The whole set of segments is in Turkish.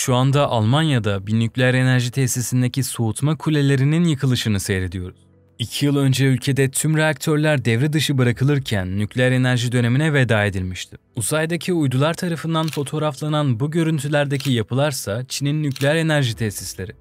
Şu anda Almanya'da bir nükleer enerji tesisindeki soğutma kulelerinin yıkılışını seyrediyoruz. 2 yıl önce ülkede tüm reaktörler devre dışı bırakılırken nükleer enerji dönemine veda edilmişti. Uzaydaki uydular tarafından fotoğraflanan bu görüntülerdeki yapılarsa Çin'in nükleer enerji tesisleri.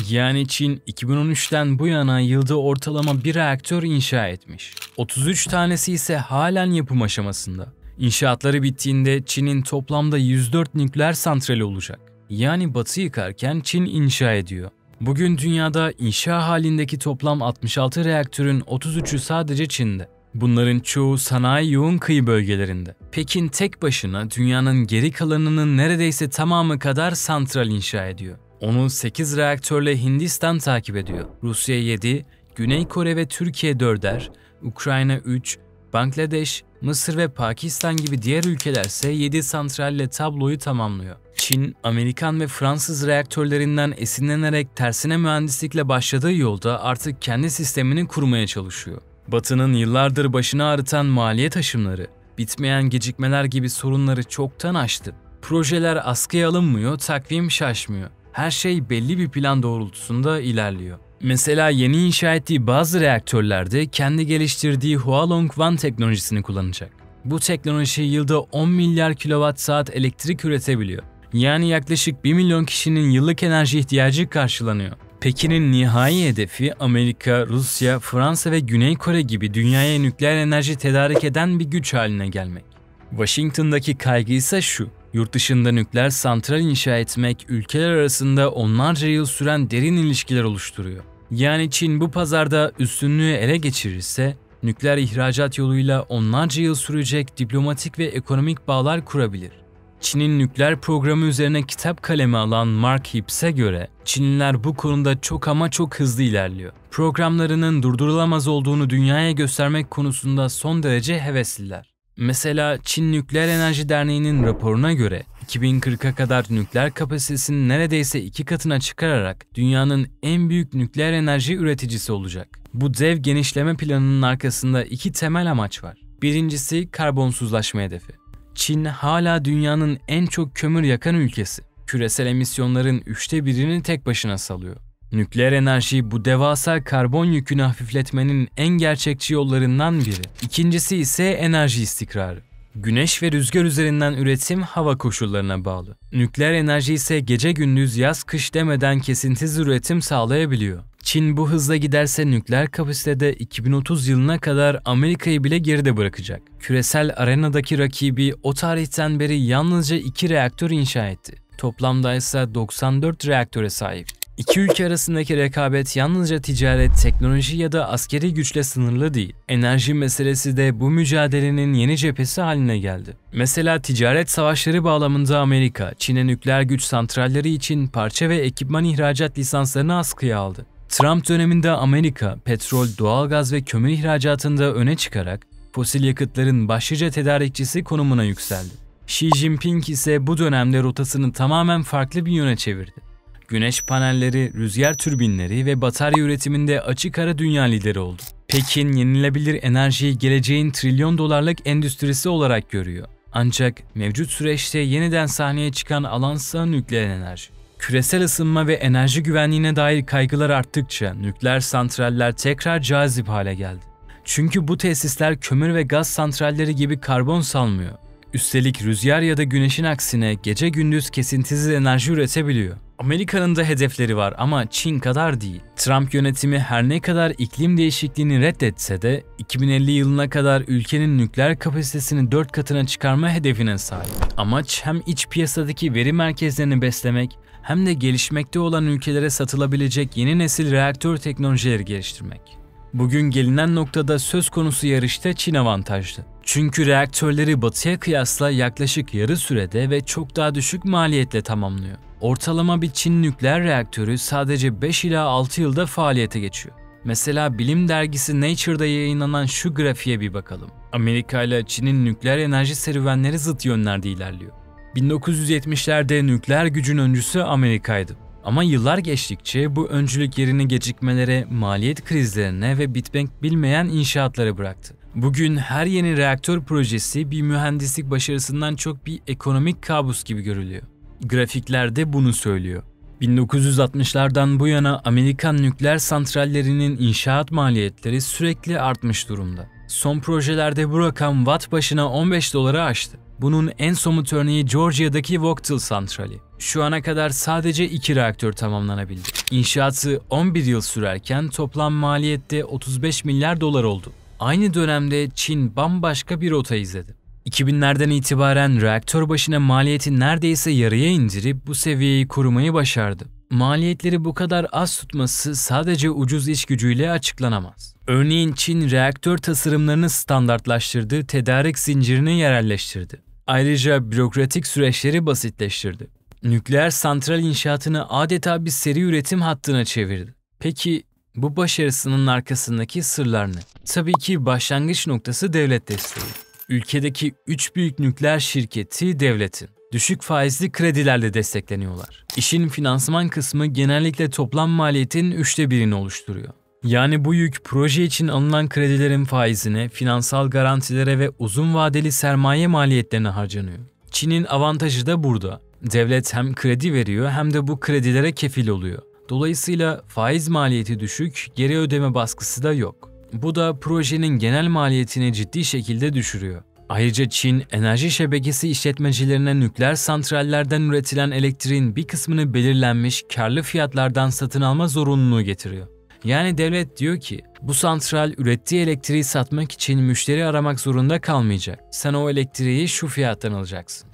Yani Çin 2013'ten bu yana yılda ortalama bir reaktör inşa etmiş. 33 tanesi ise halen yapım aşamasında. İnşaatları bittiğinde Çin'in toplamda 104 nükleer santrali olacak. Yani Batı yıkarken Çin inşa ediyor. Bugün dünyada inşa halindeki toplam 66 reaktörün 33'ü sadece Çin'de. Bunların çoğu sanayi yoğun kıyı bölgelerinde. Pekin tek başına dünyanın geri kalanının neredeyse tamamı kadar santral inşa ediyor. Onu 8 reaktörle Hindistan takip ediyor. Rusya 7, Güney Kore ve Türkiye 4'er, Ukrayna 3, Bangladeş, Mısır ve Pakistan gibi diğer ülkelerse 7 santralle tabloyu tamamlıyor. Çin, Amerikan ve Fransız reaktörlerinden esinlenerek tersine mühendislikle başladığı yolda artık kendi sistemini kurmaya çalışıyor. Batı'nın yıllardır başını ağrıtan maliyet aşımları, bitmeyen gecikmeler gibi sorunları çoktan aştı. Projeler askıya alınmıyor, takvim şaşmıyor. Her şey belli bir plan doğrultusunda ilerliyor. Mesela yeni inşa ettiği bazı reaktörlerde kendi geliştirdiği Hualong-1 teknolojisini kullanacak. Bu teknoloji yılda 10 milyar kWh elektrik üretebiliyor. Yani yaklaşık 1 milyon kişinin yıllık enerji ihtiyacı karşılanıyor. Pekin'in nihai hedefi Amerika, Rusya, Fransa ve Güney Kore gibi dünyaya nükleer enerji tedarik eden bir güç haline gelmek. Washington'daki kaygı ise şu: yurt dışında nükleer santral inşa etmek ülkeler arasında onlarca yıl süren derin ilişkiler oluşturuyor. Yani Çin bu pazarda üstünlüğü ele geçirirse nükleer ihracat yoluyla onlarca yıl sürecek diplomatik ve ekonomik bağlar kurabilir. Çin'in nükleer programı üzerine kitap kalemi alan Mark Hibbs'e göre Çinliler bu konuda çok ama çok hızlı ilerliyor. Programlarının durdurulamaz olduğunu dünyaya göstermek konusunda son derece hevesliler. Mesela Çin Nükleer Enerji Derneği'nin raporuna göre 2040'a kadar nükleer kapasitesini neredeyse 2 katına çıkararak dünyanın en büyük nükleer enerji üreticisi olacak. Bu dev genişleme planının arkasında 2 temel amaç var. Birincisi karbonsuzlaşma hedefi. Çin hala dünyanın en çok kömür yakan ülkesi. Küresel emisyonların 1/3'ünü tek başına salıyor. Nükleer enerji bu devasa karbon yükünü hafifletmenin en gerçekçi yollarından biri. İkincisi ise enerji istikrarı. Güneş ve rüzgar üzerinden üretim hava koşullarına bağlı. Nükleer enerji ise gece gündüz yaz kış demeden kesintisiz üretim sağlayabiliyor. Çin bu hızla giderse nükleer kapasitede 2030 yılına kadar Amerika'yı bile geride bırakacak. Küresel arenadaki rakibi o tarihten beri yalnızca 2 reaktör inşa etti. Toplamda ise 94 reaktöre sahip. İki ülke arasındaki rekabet yalnızca ticaret, teknoloji ya da askeri güçle sınırlı değil. Enerji meselesi de bu mücadelenin yeni cephesi haline geldi. Mesela ticaret savaşları bağlamında Amerika, Çin'e nükleer güç santralleri için parça ve ekipman ihracat lisanslarını askıya aldı. Trump döneminde Amerika, petrol, doğalgaz ve kömür ihracatında öne çıkarak fosil yakıtların başlıca tedarikçisi konumuna yükseldi. Xi Jinping ise bu dönemde rotasını tamamen farklı bir yöne çevirdi. Güneş panelleri, rüzgar türbinleri ve batarya üretiminde açık ara dünya lideri oldu. Pekin, yenilebilir enerjiyi geleceğin trilyon dolarlık endüstrisi olarak görüyor. Ancak mevcut süreçte yeniden sahneye çıkan alansa nükleer enerji. Küresel ısınma ve enerji güvenliğine dair kaygılar arttıkça nükleer santraller tekrar cazip hale geldi. Çünkü bu tesisler kömür ve gaz santralleri gibi karbon salmıyor. Üstelik rüzgar ya da güneşin aksine gece gündüz kesintisiz enerji üretebiliyor. Amerika'nın da hedefleri var ama Çin kadar değil. Trump yönetimi her ne kadar iklim değişikliğini reddetse de 2050 yılına kadar ülkenin nükleer kapasitesini 4 katına çıkarma hedefine sahip. Amaç hem iç piyasadaki veri merkezlerini beslemek hem de gelişmekte olan ülkelere satılabilecek yeni nesil reaktör teknolojileri geliştirmek. Bugün gelinen noktada söz konusu yarışta Çin avantajlı. Çünkü reaktörleri Batı'ya kıyasla yaklaşık yarı sürede ve çok daha düşük maliyetle tamamlıyor. Ortalama bir Çin nükleer reaktörü sadece 5 ila 6 yılda faaliyete geçiyor. Mesela bilim dergisi Nature'da yayınlanan şu grafiğe bir bakalım. Amerika ile Çin'in nükleer enerji serüvenleri zıt yönlerde ilerliyor. 1970'lerde nükleer gücün öncüsü Amerika'ydı. Ama yıllar geçtikçe bu öncülük yerini gecikmelere, maliyet krizlerine ve bitmek bilmeyen inşaatlara bıraktı. Bugün her yeni reaktör projesi bir mühendislik başarısından çok bir ekonomik kabus gibi görülüyor. Grafikler de bunu söylüyor. 1960'lardan bu yana Amerikan nükleer santrallerinin inşaat maliyetleri sürekli artmış durumda. Son projelerde bu rakam watt başına 15 doları aştı. Bunun en somut örneği Georgia'daki Vogtle santrali. Şu ana kadar sadece 2 reaktör tamamlanabildi. İnşaatı 11 yıl sürerken toplam maliyette 35 milyar dolar oldu. Aynı dönemde Çin bambaşka bir rota izledi. 2000'lerden itibaren reaktör başına maliyeti neredeyse yarıya indirip bu seviyeyi korumayı başardı. Maliyetleri bu kadar az tutması sadece ucuz iş gücüyle açıklanamaz. Örneğin Çin reaktör tasarımlarını standartlaştırdı, tedarik zincirini yerelleştirdi. Ayrıca bürokratik süreçleri basitleştirdi. Nükleer santral inşaatını adeta bir seri üretim hattına çevirdi. Peki bu başarısının arkasındaki sırlar ne? Tabii ki başlangıç noktası devlet desteği. Ülkedeki 3 büyük nükleer şirketi devletin düşük faizli kredilerle destekleniyorlar. İşin finansman kısmı genellikle toplam maliyetin 1/3'ünü oluşturuyor. Yani bu yük proje için alınan kredilerin faizine, finansal garantilere ve uzun vadeli sermaye maliyetlerine harcanıyor. Çin'in avantajı da burada. Devlet hem kredi veriyor hem de bu kredilere kefil oluyor. Dolayısıyla faiz maliyeti düşük, geri ödeme baskısı da yok. Bu da projenin genel maliyetini ciddi şekilde düşürüyor. Ayrıca Çin, enerji şebekesi işletmecilerine nükleer santrallerden üretilen elektriğin bir kısmını belirlenmiş karlı fiyatlardan satın alma zorunluluğu getiriyor. Yani devlet diyor ki, bu santral ürettiği elektriği satmak için müşteri aramak zorunda kalmayacak. Sen o elektriği şu fiyattan alacaksın.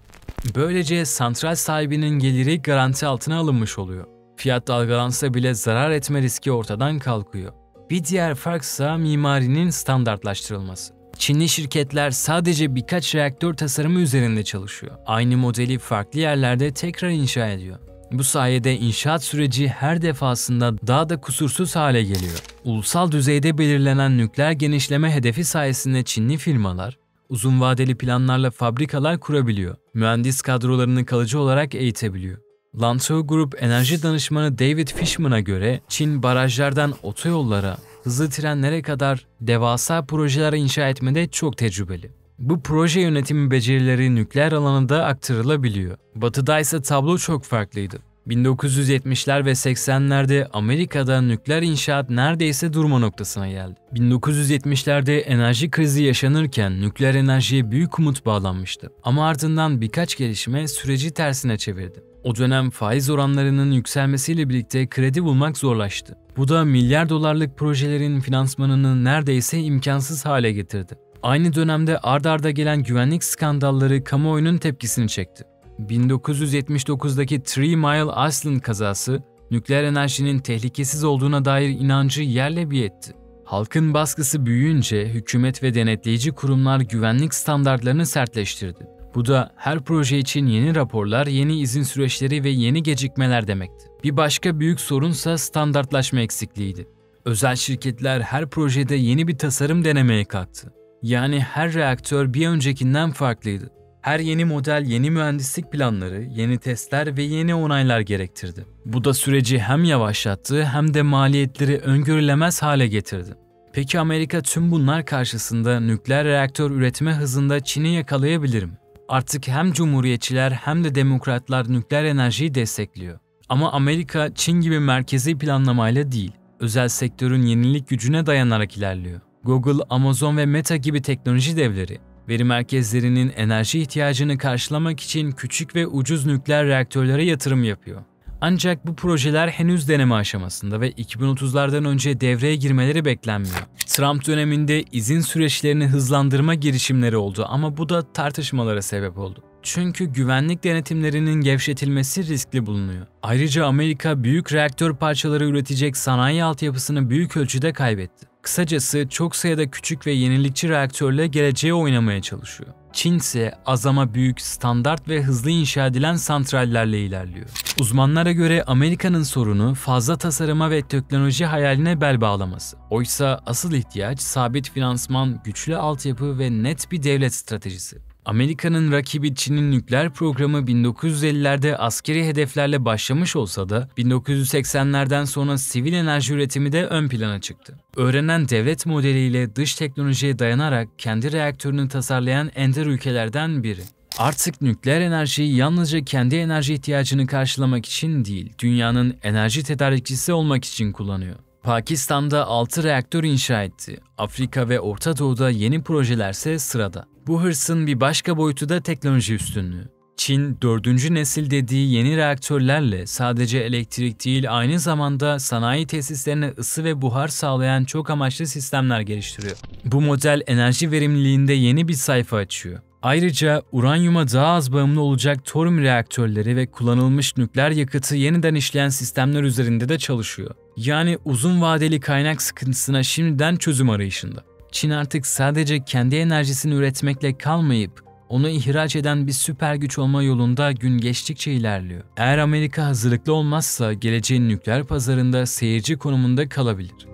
Böylece santral sahibinin geliri garanti altına alınmış oluyor. Fiyat dalgalansa bile zarar etme riski ortadan kalkıyor. Bir diğer farksa mimarinin standartlaştırılması. Çinli şirketler sadece birkaç reaktör tasarımı üzerinde çalışıyor. Aynı modeli farklı yerlerde tekrar inşa ediyor. Bu sayede inşaat süreci her defasında daha da kusursuz hale geliyor. Ulusal düzeyde belirlenen nükleer genişleme hedefi sayesinde Çinli firmalar uzun vadeli planlarla fabrikalar kurabiliyor. Mühendis kadrolarını kalıcı olarak eğitebiliyor. Lanzhou Group enerji danışmanı David Fishman'a göre Çin barajlardan otoyollara, hızlı trenlere kadar devasa projeler inşa etmede çok tecrübeli. Bu proje yönetimi becerileri nükleer alanında aktarılabiliyor. Batı'da ise tablo çok farklıydı. 1970'ler ve 80'lerde Amerika'da nükleer inşaat neredeyse durma noktasına geldi. 1970'lerde enerji krizi yaşanırken nükleer enerjiye büyük umut bağlanmıştı. Ama ardından birkaç gelişme süreci tersine çevirdi. O dönem faiz oranlarının yükselmesiyle birlikte kredi bulmak zorlaştı. Bu da milyar dolarlık projelerin finansmanını neredeyse imkansız hale getirdi. Aynı dönemde ard arda gelen güvenlik skandalları kamuoyunun tepkisini çekti. 1979'daki Three Mile Island kazası, nükleer enerjinin tehlikesiz olduğuna dair inancı yerle bir etti. Halkın baskısı büyüyünce hükümet ve denetleyici kurumlar güvenlik standartlarını sertleştirdi. Bu da her proje için yeni raporlar, yeni izin süreçleri ve yeni gecikmeler demekti. Bir başka büyük sorunsa standartlaşma eksikliğiydi. Özel şirketler her projede yeni bir tasarım denemeye kalktı. Yani her reaktör bir öncekinden farklıydı. Her yeni model yeni mühendislik planları, yeni testler ve yeni onaylar gerektirdi. Bu da süreci hem yavaşlattı hem de maliyetleri öngörülemez hale getirdi. Peki Amerika tüm bunlar karşısında nükleer reaktör üretme hızında Çin'i yakalayabilir mi? Artık hem cumhuriyetçiler hem de demokratlar nükleer enerjiyi destekliyor. Ama Amerika Çin gibi merkezi planlamayla değil, özel sektörün yenilik gücüne dayanarak ilerliyor. Google, Amazon ve Meta gibi teknoloji devleri, veri merkezlerinin enerji ihtiyacını karşılamak için küçük ve ucuz nükleer reaktörlere yatırım yapıyor. Ancak bu projeler henüz deneme aşamasında ve 2030'lardan önce devreye girmeleri beklenmiyor. Trump döneminde izin süreçlerini hızlandırma girişimleri oldu ama bu da tartışmalara sebep oldu. Çünkü güvenlik denetimlerinin gevşetilmesi riskli bulunuyor. Ayrıca Amerika büyük reaktör parçaları üretecek sanayi altyapısını büyük ölçüde kaybetti. Kısacası çok sayıda küçük ve yenilikçi reaktörle geleceğe oynamaya çalışıyor. Çin ise az ama büyük, standart ve hızlı inşa edilen santrallerle ilerliyor. Uzmanlara göre Amerika'nın sorunu fazla tasarıma ve teknoloji hayaline bel bağlaması. Oysa asıl ihtiyaç sabit finansman, güçlü altyapı ve net bir devlet stratejisi. Amerika'nın rakibi Çin'in nükleer programı 1950'lerde askeri hedeflerle başlamış olsa da 1980'lerden sonra sivil enerji üretimi de ön plana çıktı. Öğrenen devlet modeliyle dış teknolojiye dayanarak kendi reaktörünü tasarlayan ender ülkelerden biri. Artık nükleer enerjiyi yalnızca kendi enerji ihtiyacını karşılamak için değil, dünyanın enerji tedarikçisi olmak için kullanıyor. Pakistan'da 6 reaktör inşa etti. Afrika ve Orta Doğu'da yeni projelerse sırada. Bu hırsın bir başka boyutu da teknoloji üstünlüğü. Çin, 4. nesil dediği yeni reaktörlerle sadece elektrik değil, aynı zamanda sanayi tesislerine ısı ve buhar sağlayan çok amaçlı sistemler geliştiriyor. Bu model enerji verimliliğinde yeni bir sayfa açıyor. Ayrıca uranyuma daha az bağımlı olacak toryum reaktörleri ve kullanılmış nükleer yakıtı yeniden işleyen sistemler üzerinde de çalışıyor. Yani uzun vadeli kaynak sıkıntısına şimdiden çözüm arayışında. Çin artık sadece kendi enerjisini üretmekle kalmayıp onu ihraç eden bir süper güç olma yolunda gün geçtikçe ilerliyor. Eğer Amerika hazırlıklı olmazsa geleceğin nükleer pazarında seyirci konumunda kalabilir.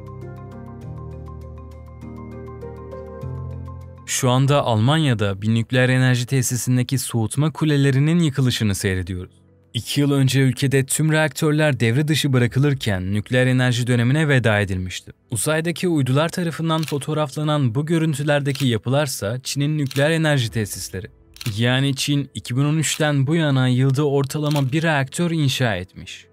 Şu anda Almanya'da bir nükleer enerji tesisindeki soğutma kulelerinin yıkılışını seyrediyoruz. 2 yıl önce ülkede tüm reaktörler devre dışı bırakılırken nükleer enerji dönemine veda edilmişti. Uzaydaki uydular tarafından fotoğraflanan bu görüntülerdeki yapılarsa Çin'in nükleer enerji tesisleri. Yani Çin 2013'ten bu yana yılda ortalama bir reaktör inşa etmiş.